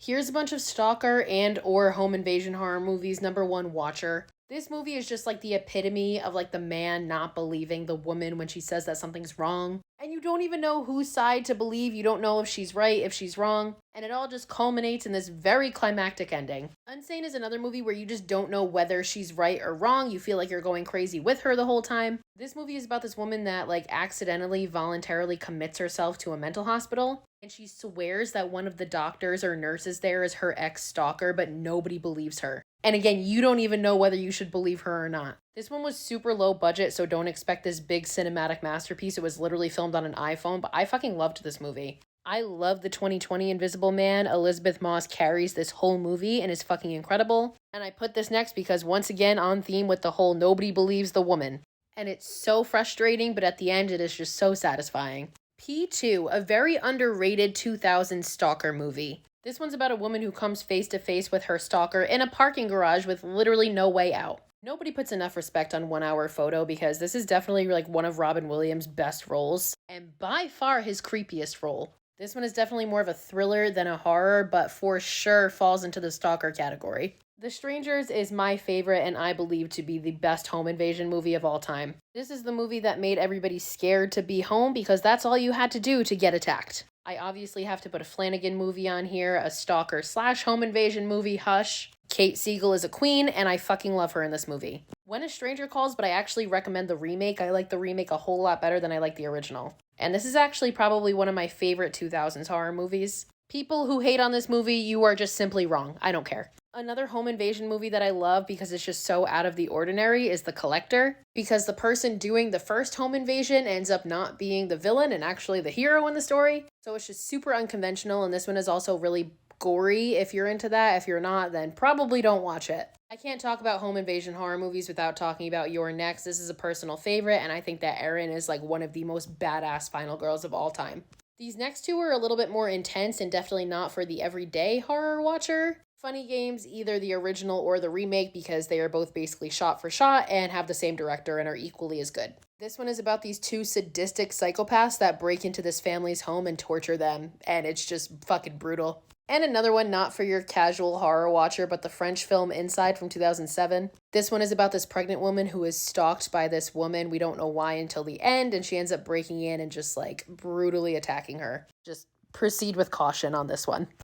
Here's a bunch of stalker and or home invasion horror movies. Number one, Watcher. This movie is just like the epitome of like the man not believing the woman when she says that something's wrong. And you don't even know whose side to believe. You don't know if she's right, if she's wrong. And it all just culminates in this very climactic ending. Unsane is another movie where you just don't know whether she's right or wrong. You feel like you're going crazy with her the whole time. This movie is about this woman that like accidentally, voluntarily commits herself to a mental hospital. And she swears that one of the doctors or nurses there is her ex-stalker, but nobody believes her. And again, you don't even know whether you should believe her or not. This one was super low budget, so don't expect this big cinematic masterpiece. It was literally filmed on an iPhone, but I fucking loved this movie. I love the 2020 Invisible Man. Elizabeth Moss carries this whole movie and is fucking incredible. And I put this next because once again on theme with the whole nobody believes the woman. And it's so frustrating, but at the end it is just so satisfying. P2, a very underrated 2000s stalker movie. This one's about a woman who comes face to face with her stalker in a parking garage with literally no way out. Nobody puts enough respect on 1 Hour Photo because this is definitely like one of Robin Williams' best roles and by far his creepiest role. This one is definitely more of a thriller than a horror, but for sure falls into the stalker category. The Strangers is my favorite and I believe to be the best home invasion movie of all time. This is the movie that made everybody scared to be home because that's all you had to do to get attacked. I obviously have to put a Flanagan movie on here, a stalker / home invasion movie, Hush. Kate Siegel is a queen, and I fucking love her in this movie. When a Stranger Calls, but I actually recommend the remake. I like the remake a whole lot better than I like the original. And this is actually probably one of my favorite 2000s horror movies. People who hate on this movie, you are just simply wrong. I don't care. Another home invasion movie that I love because it's just so out of the ordinary is The Collector. Because the person doing the first home invasion ends up not being the villain and actually the hero in the story. So it's just super unconventional, and this one is also really gory if you're into that. If you're not, then probably don't watch it. I can't talk about home invasion horror movies without talking about Your Next. This is a personal favorite, and I think that Erin is like one of the most badass final girls of all time. These next two are a little bit more intense and definitely not for the everyday horror watcher. Funny Games, either the original or the remake because they are both basically shot for shot and have the same director and are equally as good. This one is about these two sadistic psychopaths that break into this family's home and torture them, and it's just fucking brutal. And another one not for your casual horror watcher, but the French film Inside from 2007. This one is about this pregnant woman who is stalked by this woman. We don't know why until the end, and she ends up breaking in and just like brutally attacking her. Just proceed with caution on this one.